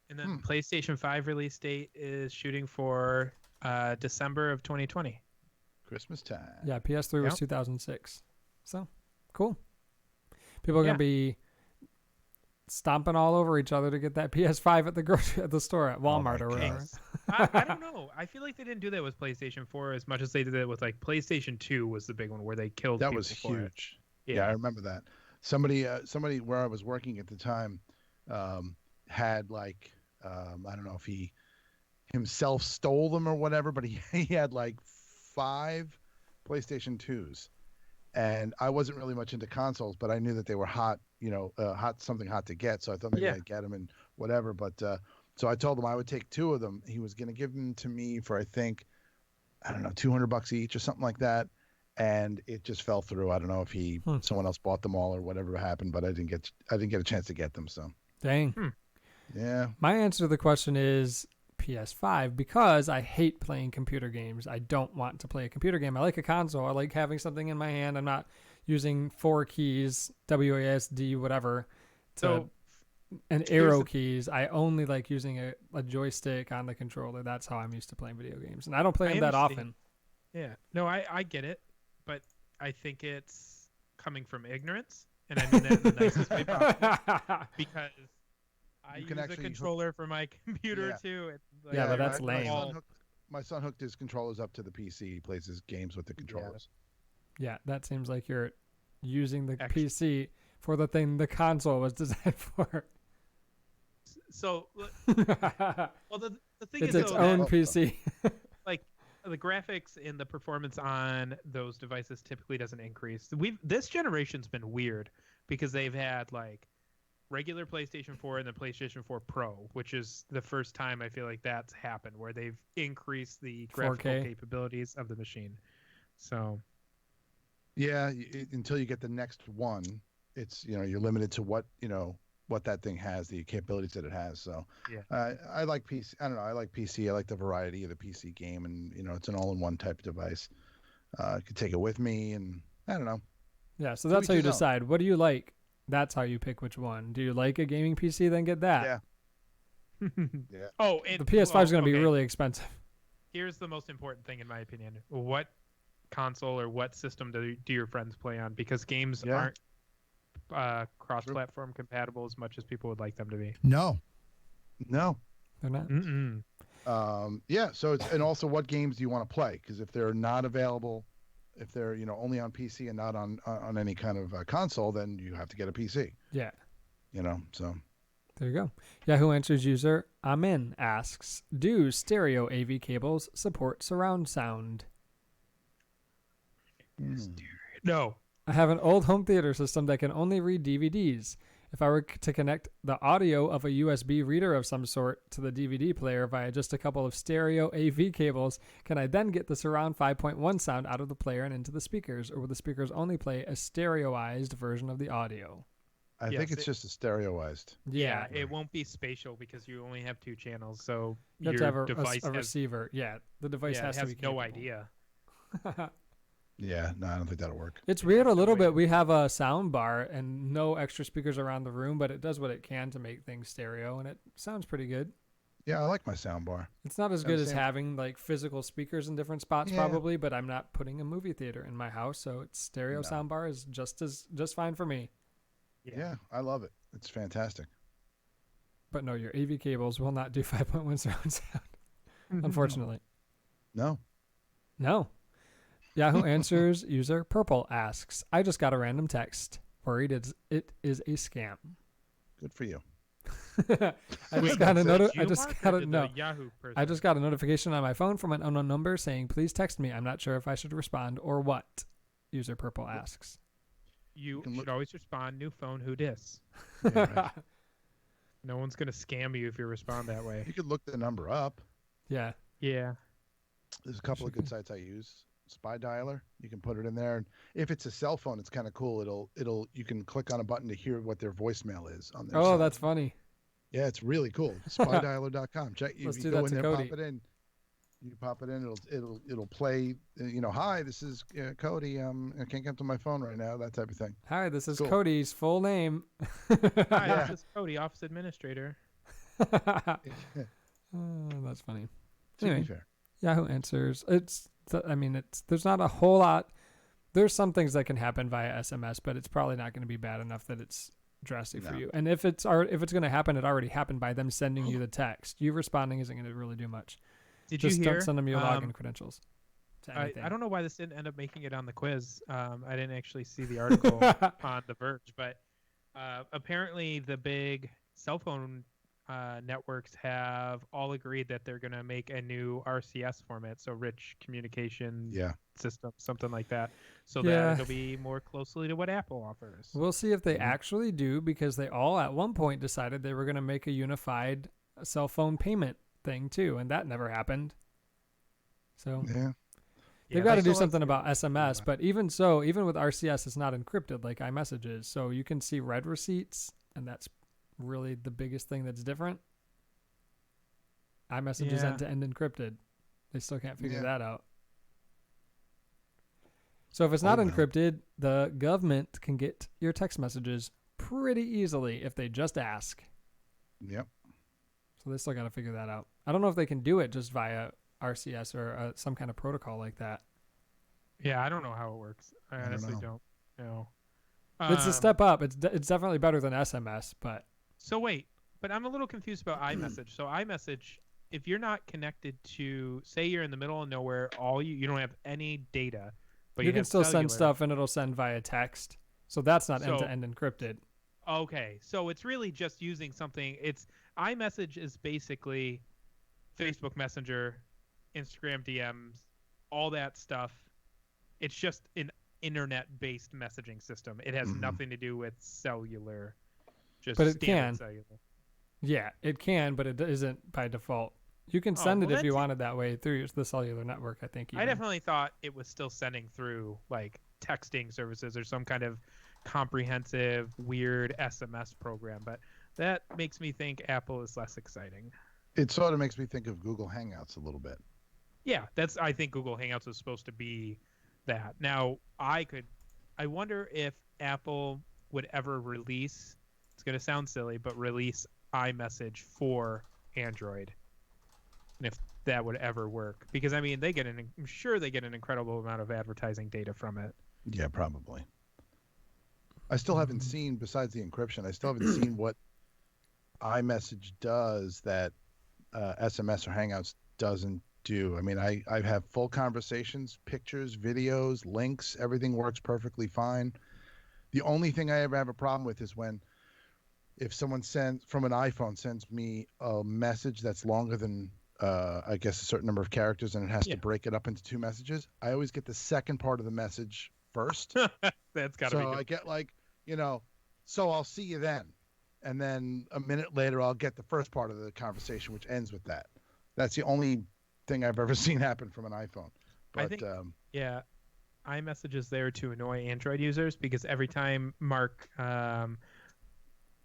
And then PlayStation 5 release date is shooting for December of 2020. Christmas time. yeah, PS3 was Yep. 2006. So, cool. People are going Yeah. to be stomping all over each other to get that PS5 at the store at Walmart or my whatever. I don't know. I feel like they didn't do that with PlayStation 4 as much as they did it with like PlayStation 2 was the big one where they killed That people was for it. huge. Yeah, I remember that. Somebody where I was working at the time had like I don't know if he himself stole them or whatever, but he had like 5 PlayStation 2s, and I wasn't really much into consoles, but I knew that they were hot, something hot to get, so I thought maybe I'd get them and whatever. But so I told him I would take 2 of them. He was going to give them to me for I think I don't know $200 each or something like that. And it just fell through. I don't know if someone else bought them all or whatever happened, but I didn't get a chance to get them. So Dang. yeah, My answer to the question is PS5 because I hate playing computer games. I don't want to play a computer game. I like a console. I like having something in my hand. I'm not using 4 keys, WASD, whatever, and arrow keys. I only like using a joystick on the controller. That's how I'm used to playing video games. And I don't play them that often. Yeah. No, I get it, but I think it's coming from ignorance, and I mean that in the nicest way possible. Because I You use can a actually controller for my computer too. It's like, Yeah, but that's my lame. My son hooked his controllers up to the PC. He plays his games with the controllers. Yeah, that seems like you're using the Actually- PC for the thing the console was designed for. So, well, the thing It's is, its though, own that, PC. like the graphics and the performance on those devices typically doesn't increase. This generation's been weird because they've had like regular PlayStation 4 and the PlayStation 4 Pro, which is the first time I feel like that's happened where they've increased the graphical 4K. capabilities of the machine. So Yeah, until you get the next one, it's you're limited to what that thing has, the capabilities that it has. So yeah, I like PC. I don't know. I like PC. I like the variety of the PC game, and it's an all-in-one type of device. I could take it with me, and I don't know. Yeah, so that's each how you his own. decide. What do you like? That's how you pick which one. Do you like a gaming PC? Then get that. Yeah. Oh, and The PS5 is going to be okay. really expensive. Here's the most important thing in my opinion. What console or what system do your friends play on? Because games Yeah. aren't cross-platform compatible as much as people would like them to be. No. No. They're not. Mm-mm. Yeah. So and also what games do you want to play? Because if they're not available, if they're only on PC and not on any kind of console, then you have to get a PC. Yeah. So There you go. Yahoo Answers user Amin asks, do stereo AV cables support surround sound? No. I have an old home theater system that can only read DVDs. If I were to connect the audio of a USB reader of some sort to the DVD player via just a couple of stereo AV cables, can I then get the surround 5.1 sound out of the player and into the speakers, or will the speakers only play a stereoized version of the audio? I think it's just a stereoized. Yeah, it won't be spatial because you only have 2 channels. So You have to your have a device has, receiver. Yeah, the device yeah, has it to has be no capable. idea. Yeah. No, I don't think that'll work. It's weird a little bit. We have a sound bar and no extra speakers around the room, but it does what it can to make things stereo, and it sounds pretty good. Yeah, I like my sound bar. It's not as Yeah, good as same. having like physical speakers in different spots, Yeah. probably, but I'm not putting a movie theater in my house, so its stereo No. sound bar is just fine for me. Yeah, I love it. It's fantastic. But no, your AV cables will not do 5.1 surround sound, unfortunately. No. No. Yahoo Answers user Purple asks, I just got a random text. Worried it is a scam. Good for you. I just got a note. Did I you, just Mark, got or a did no. the Yahoo person? I just got a notification on my phone from an unknown number saying, please text me. I'm not sure if I should respond or what. User Purple asks. You can should look- always respond. New phone. Who dis? Yeah, right. No one's gonna scam you if you respond that way. You could look the number up. Yeah. Yeah. There's a couple of good sites I use. Spy Dialer, you can put it in there. And if it's a cell phone, it's kind of cool. You can click on a button to hear what their voicemail is on their Oh, site. that's funny. Yeah, it's really cool. Spydialer.com. Check. Let's You do go that in to there, Cody. pop it in. You pop it in. It'll play. Hi, this is Cody. I can't get to my phone right now. That type of thing. Hi, this is Cool. Cody's full name. Hi, Yeah. this is Cody, office administrator. That's funny. To be Anyway, fair. Yahoo Answers. There's not a whole lot. There's some things that can happen via SMS, but it's probably not going to be bad enough that it's drastic for No. you. And if it's going to happen, it already happened by them sending you the text. You responding isn't going to really do much. Did Just you hear? don't send them your login credentials. To I anything. don't know why this didn't end up making it on the quiz. I didn't actually see the article on The Verge, but apparently the big cell phone networks have all agreed that they're going to make a new RCS format, so rich communication system, something like that, so that it'll be more closely to what Apple offers. We'll see if they actually do, because they all at one point decided they were going to make a unified cell phone payment thing too, and that never happened. So Yeah. they've got to do something about SMS, but even so, even with RCS, it's not encrypted like iMessage is. So you can see read receipts, and that's really the biggest thing that's different. iMessage is end-to-end encrypted. They still can't figure that out. So if it's not encrypted, the government can get your text messages pretty easily if they just ask. Yep. So they still got to figure that out. I don't know if they can do it just via RCS or some kind of protocol like that. Yeah, I don't know how it works. I don't honestly know. don't know. It's a step up. It's definitely better than SMS, but So wait, but I'm a little confused about iMessage. So iMessage, if you're not connected to, say you're in the middle of nowhere, you don't have any data, but you can have still send cellular. stuff and it'll send via text. So that's not So- end-to-end encrypted. Okay, so it's really just using something. It's iMessage is basically Facebook Messenger, Instagram DMs, all that stuff. It's just an internet-based messaging system. It has nothing to do with cellular. Just But it standard can. cellular. Yeah, it can, but it isn't by default. You can send well, it if you that's- wanted that way through the cellular network, I think. I even. definitely thought it was still sending through like texting services or some kind of comprehensive weird SMS program, but that makes me think Apple is less exciting. It sort of makes me think of Google Hangouts a little bit. Yeah, I think Google Hangouts is supposed to be that. Now, I wonder if Apple would ever release, it's going to sound silly, but release iMessage for Android. And if that would ever work, because I mean, I'm sure they get an incredible amount of advertising data from it. Yeah, probably. I still haven't seen, besides the encryption, I still haven't seen what iMessage does that SMS or Hangouts doesn't do. I mean, I have full conversations, pictures, videos, links, everything works perfectly fine. The only thing I ever have a problem with is if someone from an iPhone sends me a message that's longer than I guess a certain number of characters, and it has to break it up into two messages. I always get the second part of the message first. That's gotta be So good. I get so I'll see you then. And then a minute later, I'll get the first part of the conversation, which ends with that. That's the only thing I've ever seen happen from an iPhone. But I think, iMessage is there to annoy Android users because every time Mark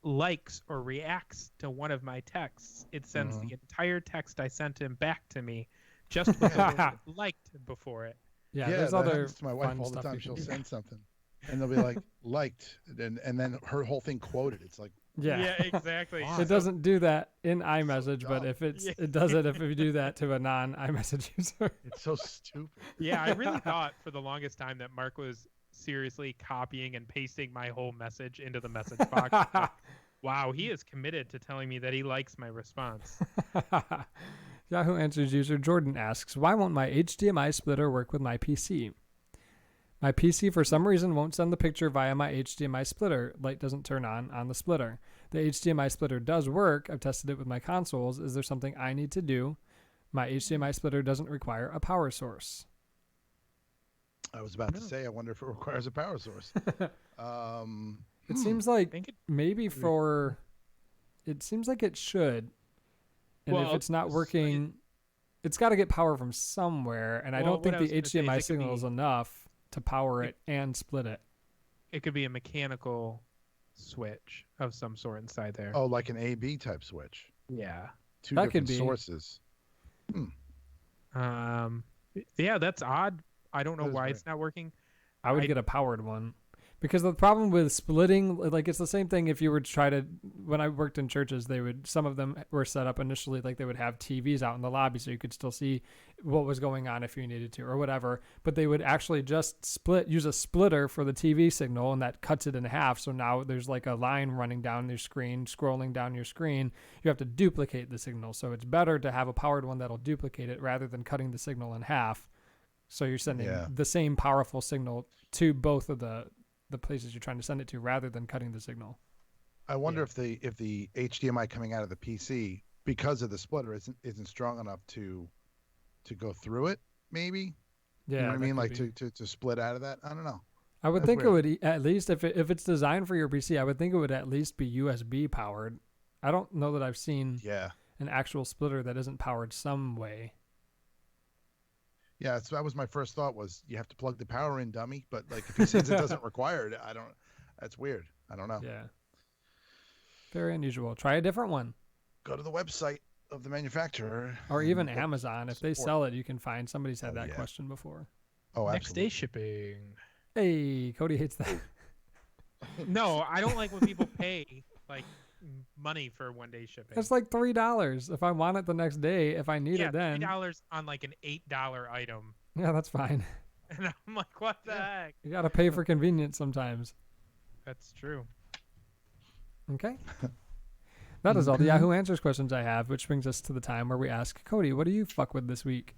likes or reacts to one of my texts, it sends the entire text I sent him back to me just with the word liked before it. Yeah, yeah, there's that other happens to my wife fun all the stuff time. you She'll can do. send something, and they'll be like liked, and then her whole thing quoted. It's like, Yeah. exactly. It doesn't do that in iMessage, but dumb. if it does it if you do that to a non-iMessage user. it's so stupid. Yeah, I really thought for the longest time that Mark was seriously copying and pasting my whole message into the message box. Like, wow, he is committed to telling me that he likes my response. Yahoo Answers user Jordan asks, why won't my HDMI splitter work with my PC? My PC for some reason won't send the picture via my HDMI splitter. Light doesn't turn on the splitter. The HDMI splitter does work. I've tested it with my consoles. Is there something I need to do? My HDMI splitter doesn't require a power source. I was about to say, I wonder if it requires a power source. It seems like think it- maybe it seems like it should. And if Well, it's not working, it's got to get power from somewhere, and I Well, don't think what I the was gonna say is HDMI it could signal is be- enough to power it and split it. It could be a mechanical switch of some sort inside there. Oh, like an AB type switch. Yeah. Two That could different be. sources. Yeah, that's odd. I don't know That is why weird. it's not working. I would get a powered one. Because the problem with splitting, like it's the same thing if you were to try to, when I worked in churches, some of them were set up initially, like they would have TVs out in the lobby so you could still see what was going on if you needed to or whatever. But they would actually just use a splitter for the TV signal, and that cuts it in half. So now there's like a line running down your screen, scrolling down your screen. You have to duplicate the signal. So it's better to have a powered one that'll duplicate it rather than cutting the signal in half. So you're sending the same powerful signal to both of the places you're trying to send it to rather than cutting the signal. I wonder if the HDMI coming out of the PC, because of the splitter, isn't strong enough to go through it. Maybe. Yeah, You know what I that mean? could Like be. to split out of that. I don't know. I would That's think weird. it would at least if it's designed for your PC, I would think it would at least be USB powered. I don't know that I've seen Yeah. an actual splitter that isn't powered some way. Yeah, so that was my first thought was you have to plug the power in, dummy. But like if he says it doesn't require it, that's weird. I don't know. Yeah. Very unusual. Try a different one. Go to the website of the manufacturer. Or even and Amazon. If they support. sell it, you can find somebody's had that yeah. question before. Oh, Next absolutely. day shipping. Hey, Cody hates that. No, I don't like when people pay like money for 1 day shipping. It's like $3 if I want it the next day. If I need yeah, it then. $3 on like an $8 item. Yeah, that's fine. And I'm like, what the heck? You got to pay for convenience sometimes. That's true. Okay. That is all the Yahoo Answers questions I have, which brings us to the time where we ask Cody, what do you fuck with this week?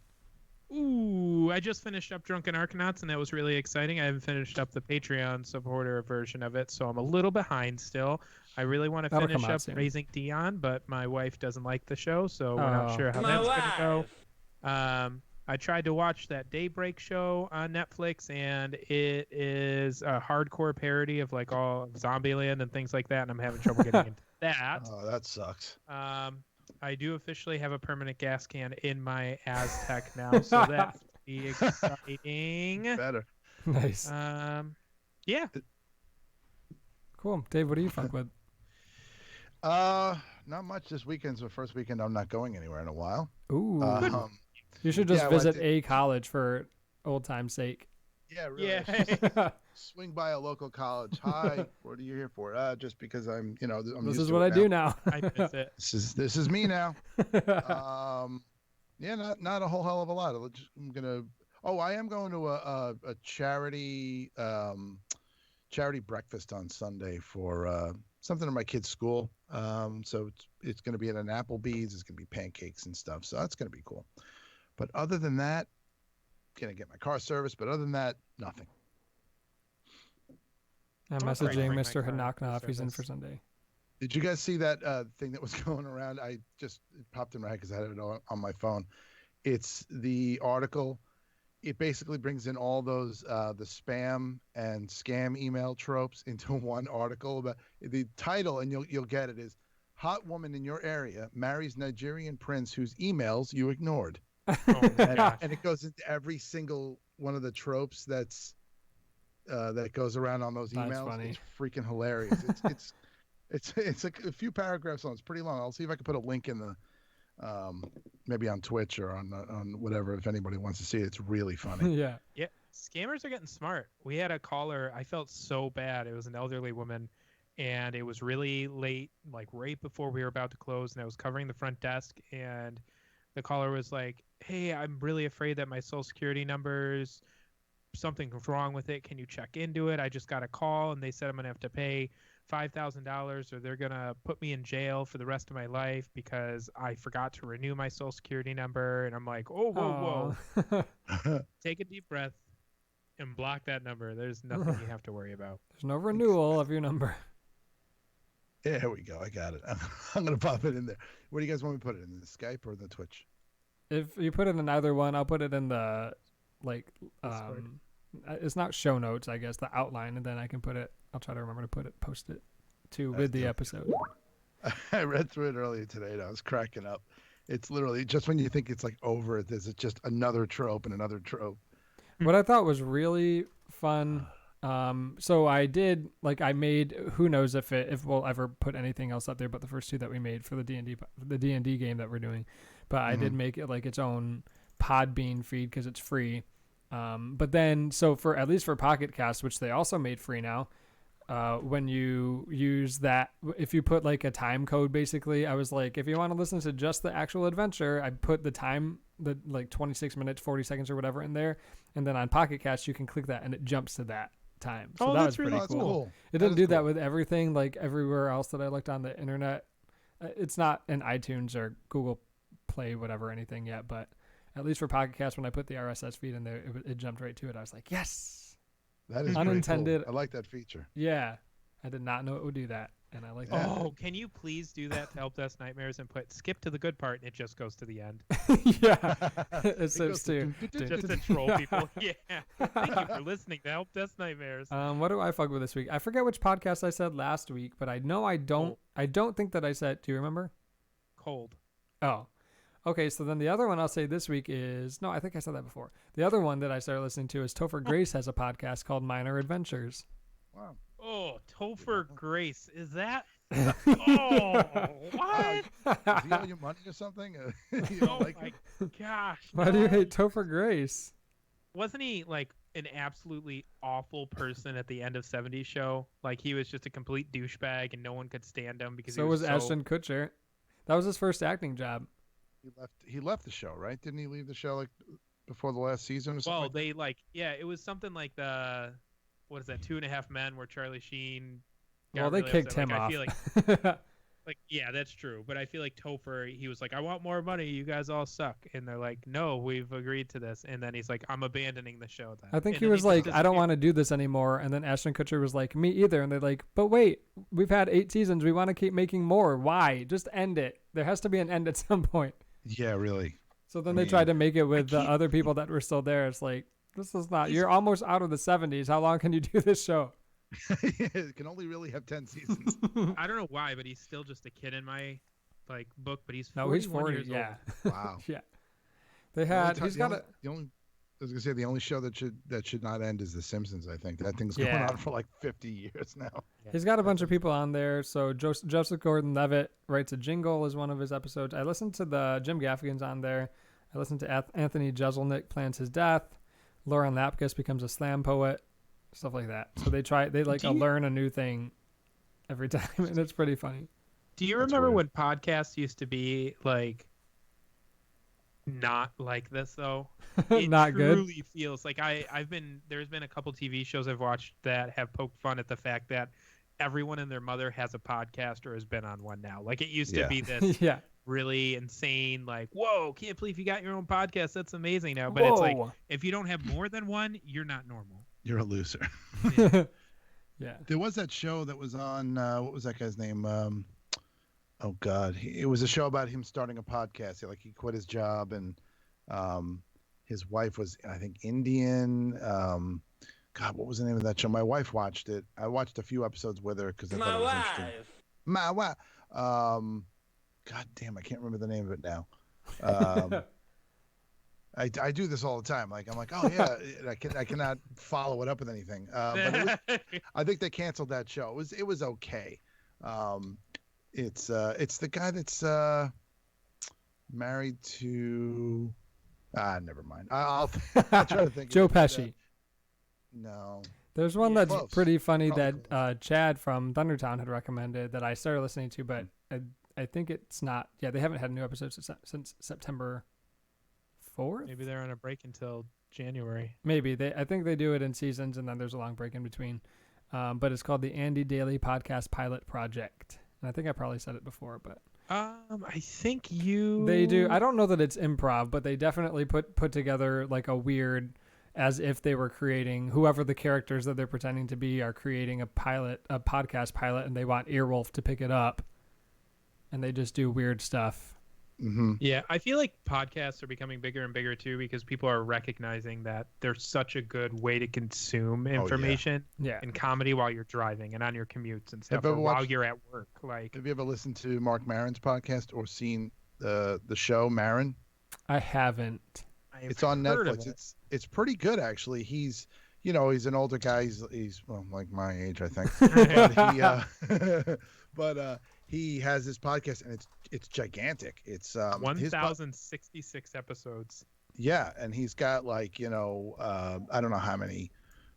Ooh, I just finished up Drunken Arcanauts, and that was really exciting. I haven't finished up the Patreon supporter version of it, so I'm a little behind still. I really want to That'll finish come out up soon. Raising Dion, but my wife doesn't like the show, so we're not sure how that's going to go. I tried to watch that Daybreak show on Netflix, and it is a hardcore parody of like all Zombieland and things like that, and I'm having trouble getting into that. Oh, that sucks. I do officially have a permanent gas can in my Aztec now, so that's pretty exciting. Better. Nice. Yeah. Cool. Dave, what do you fuck with? Not much. This weekend's the first weekend I'm not going anywhere in a while. Ooh. You You should just visit a college for old time's sake. Yeah, really. Yeah. Swing by a local college. Hi, what are you here for? Just because I'm This used is to what it I do now. I miss it. This is me now. Yeah, not a whole hell of a lot. I'm gonna. Oh, I am going to a charity breakfast on Sunday for something at my kid's school. So it's going to be at an Applebee's. It's going to be pancakes and stuff. So that's going to be cool. But other than that, gonna get my car serviced. But other than that, nothing. I'm I'll try to messaging bring my Mr. car Hanakna if he's in service. for Sunday. Did you guys see that thing that was going around? It popped in my head because I had it on my phone. It's the article. It basically brings in all those the spam and scam email tropes into one article. About the title, and you'll get it, is "Hot Woman in Your Area Marries Nigerian Prince Whose Emails You Ignored." Oh my gosh. And it goes into every single one of the tropes that goes around on those That's emails. funny. It's freaking hilarious. It's like a few paragraphs long. It's pretty long. I'll see if I can put a link in the maybe on Twitch or on whatever if anybody wants to see it. It's really funny. Yeah. Yeah, scammers are getting smart. We had a caller. I felt so bad. It was an elderly woman, and it was really late, like right before we were about to close, and I was covering the front desk, and the caller was like, "Hey, I'm really afraid that my social security number's something's wrong with it. Can you check into it? I just got a call, and they said I'm gonna have to pay $5,000, or they're gonna put me in jail for the rest of my life because I forgot to renew my social security number." And I'm like, "Oh, whoa, whoa. Take a deep breath and block that number. There's nothing you have to worry about." There's no renewal of your number. There we go. I got it. I'm gonna pop it in there. Where do you guys want me to put it in? The Skype or the Twitch? If you put it in either one, I'll put it in the Discord. it's not show notes, I guess, the outline, and then I can put it. I'll try to remember to post it with the episode. I read through it earlier today and I was cracking up. It's literally just when you think it's like over, there's just another trope and another trope. What I thought was really fun. So I made, who knows if we'll ever put anything else up there, but the first two that we made for the D&D game that we're doing, but I did make it like its own Podbean feed because it's free. But then, so at least for Pocket Cast, which they also made free now, when you use that, if you put like a time code, basically, I was like, if you want to listen to just the actual adventure, I put the time, the like 26 minutes, 40 seconds or whatever in there. And then on Pocket Cast, you can click that and it jumps to that time. So that was pretty cool. It didn't do that with everything, like everywhere else that I looked on the internet. It's not in iTunes or Google Play, whatever, anything yet, but at least for Pocket Cast, when I put the RSS feed in there, it jumped right to it. I was like, yes. That is unintended. Cool. I like that feature. Yeah, I did not know it would do that, and I like that. Oh, can you please do that to Help Desk Nightmares and skip to the good part and it just goes to the end? Yeah, it says too. Just to troll people. Yeah. Thank you for listening to Help Desk Nightmares. What do I fuck with this week? I forget which podcast I said last week, but I know I don't think that I said. Do you remember? Cold. Oh. Okay, so then the other one I'll say this week is, no, I think I said that before. The other one that I started listening to is Topher Grace has a podcast called Minor Adventures. Wow. Oh, Topher Grace. Is that? Oh, what? Does he owe you money or something? My gosh. Why do you hate Topher Grace? Wasn't he like an absolutely awful person at the end of 70s show? Like he was just a complete douchebag and no one could stand him because so was Ashton Kutcher. That was his first acting job. He left the show, right? Didn't he leave the show like before the last season or something? Well, they it was something like the, what is that, 2.5 Men, where Charlie Sheen Well, they really kicked upset. him off. I feel like yeah, that's true. But I feel like Topher, he was like, I want more money. You guys all suck. And they're like, no, we've agreed to this. And then he's like, I'm abandoning the show then. I think he was like, I don't want to do this anymore. And then Ashton Kutcher was like, me either. And they're like, but wait, we've had 8 seasons. We want to keep making more. Why? Just end it. There has to be an end at some point. Yeah, really. So then they tried to make it with the other people that were still there. It's like, this is not, you're almost out of the 70s. How long can you do this show? It can only really have 10 seasons. I don't know why, but he's still just a kid in my book, but he's 41 he's 40, years yeah. old. Wow. Yeah. They had, I was gonna say the only show that should not end is The Simpsons. I think that thing's going on for like 50 years now. He's got a bunch of people on there. So Joseph Gordon-Levitt writes a jingle as one of his episodes. I listened to the Jim Gaffigan's on there. I listened to Anthony Jeselnik plans his death. Lauren Lapkus becomes a slam poet. Stuff like that. So they learn a new thing every time, and it's pretty funny. Do you remember when podcasts used to be like not like this though? It not truly good. Feels like there's been a couple TV shows I've watched that have poked fun at the fact that everyone and their mother has a podcast or has been on one now. Like it used to be this really insane, like, whoa, can't believe you got your own podcast. That's amazing now. But it's like, if you don't have more than one, you're not normal. You're a loser. Yeah. There was that show that was on, what was that guy's name? Oh God. It was a show about him starting a podcast. He quit his job and his wife was, I think, Indian. God, what was the name of that show? My wife watched it. I watched a few episodes with her because I thought it was interesting. My wife. God damn, I can't remember the name of it now. I do this all the time. Like I'm like, oh yeah, I cannot follow it up with anything. But I think they canceled that show. It was okay. It's the guy that's married to. Never mind. I'll try to think. Joe Pesci. No. There's one that's close. pretty funny Probably that Chad from Thundertown had recommended that I started listening to, but I think it's not. Yeah, they haven't had a new episode since September 4th. Maybe they're on a break until January. Maybe I think they do it in seasons, and then there's a long break in between. But it's called the Andy Daly Podcast Pilot Project, and I think I probably said it before, but I think they do. I don't know that it's improv, but they definitely put together like a weird, as if they were creating, whoever the characters that they're pretending to be are creating a podcast pilot, and they want Earwolf to pick it up, and they just do weird stuff. Mm-hmm. Yeah, I feel like podcasts are becoming bigger and bigger too because people are recognizing that they're such a good way to consume information and comedy while you're driving and on your commutes and stuff, or while you're at work. Like, have you ever listened to Mark Maron's podcast or seen The show Marin. I haven't. It's on Netflix. It's pretty good actually. He's he's an older guy. He's well, like my age, I think. But he has this podcast, and it's gigantic. It's 1,066 episodes. Yeah, and he's got I don't know how many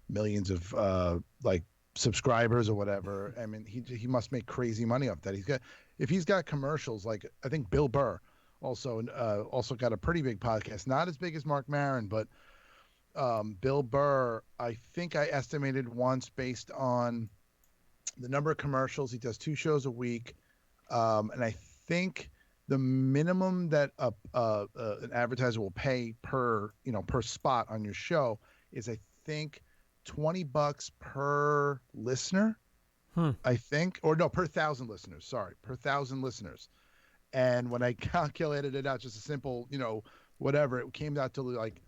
millions of like subscribers or whatever. I mean, he must make crazy money off that. If he's got commercials, like I think Bill Burr also got a pretty big podcast, not as big as Mark Maron, but Bill Burr, I think I estimated once based on the number of commercials. He does 2 shows a week, and I think the minimum that an advertiser will pay per spot on your show is, I think, $20 per listener. I think, or no, per 1,000 listeners. Sorry, per 1,000 listeners. And when I calculated it out, just a simple, whatever, it came out to like,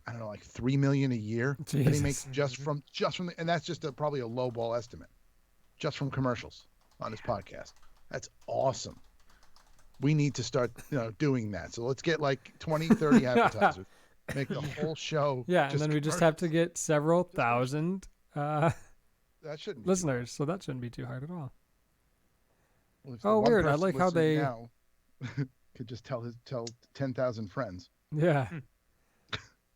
I don't know, like $3 million a year that he makes just from and that's just probably a low ball estimate, just from commercials on his podcast. That's awesome. We need to start, doing that. So let's get like 20, 30 advertisers, make the whole show. Yeah, and then we just have to get several thousand that shouldn't listeners. So that shouldn't be too hard at all. Well, oh, weird! I like how they now could just tell 10,000 friends. Yeah.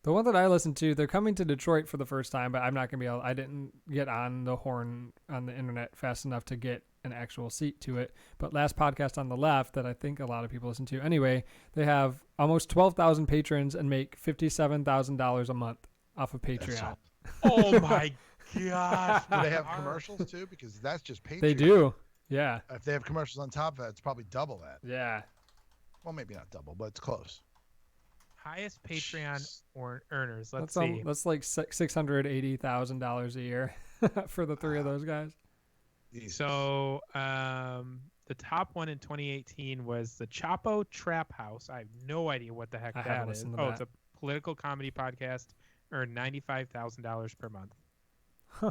The one that I listened to, they're coming to Detroit for the first time, but I'm not going to be able, I didn't get on the horn on the internet fast enough to get an actual seat to it. But last podcast on the left that I think a lot of people listen to. Anyway, they have almost 12,000 patrons and make $57,000 a month off of Patreon. Oh my gosh. Do they have commercials too? Because that's just Patreon. They do. Yeah. If they have commercials on top of that, it's probably double that. Yeah. Well, maybe not double, but it's close. Highest Patreon earners. Let's see. That's like $680,000 a year for the 3 of those guys. So the top one in 2018 was the Chapo Trap House. I have no idea what the heck that is. It's a political comedy podcast. Earned $95,000 per month. Huh.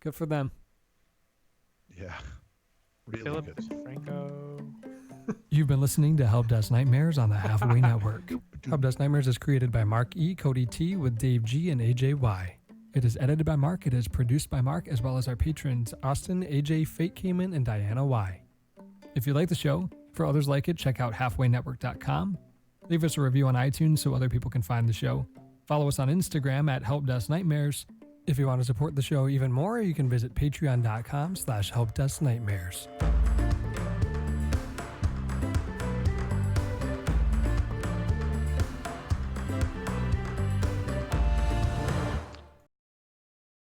Good for them. Yeah. Really Philip good. Franco. You've been listening to Help Desk Nightmares on the Halfway Network. Help Desk Nightmares is created by Mark E., Cody T., with Dave G. and AJ Y. It is edited by Mark. It is produced by Mark, as well as our patrons Austin, AJ, Fate Cayman, and Diana Y. If you like the show, for others like it, check out halfwaynetwork.com. Leave us a review on iTunes so other people can find the show. Follow us on Instagram at Help Desk Nightmares. If you want to support the show even more, you can visit patreon.com/helpdesknightmares.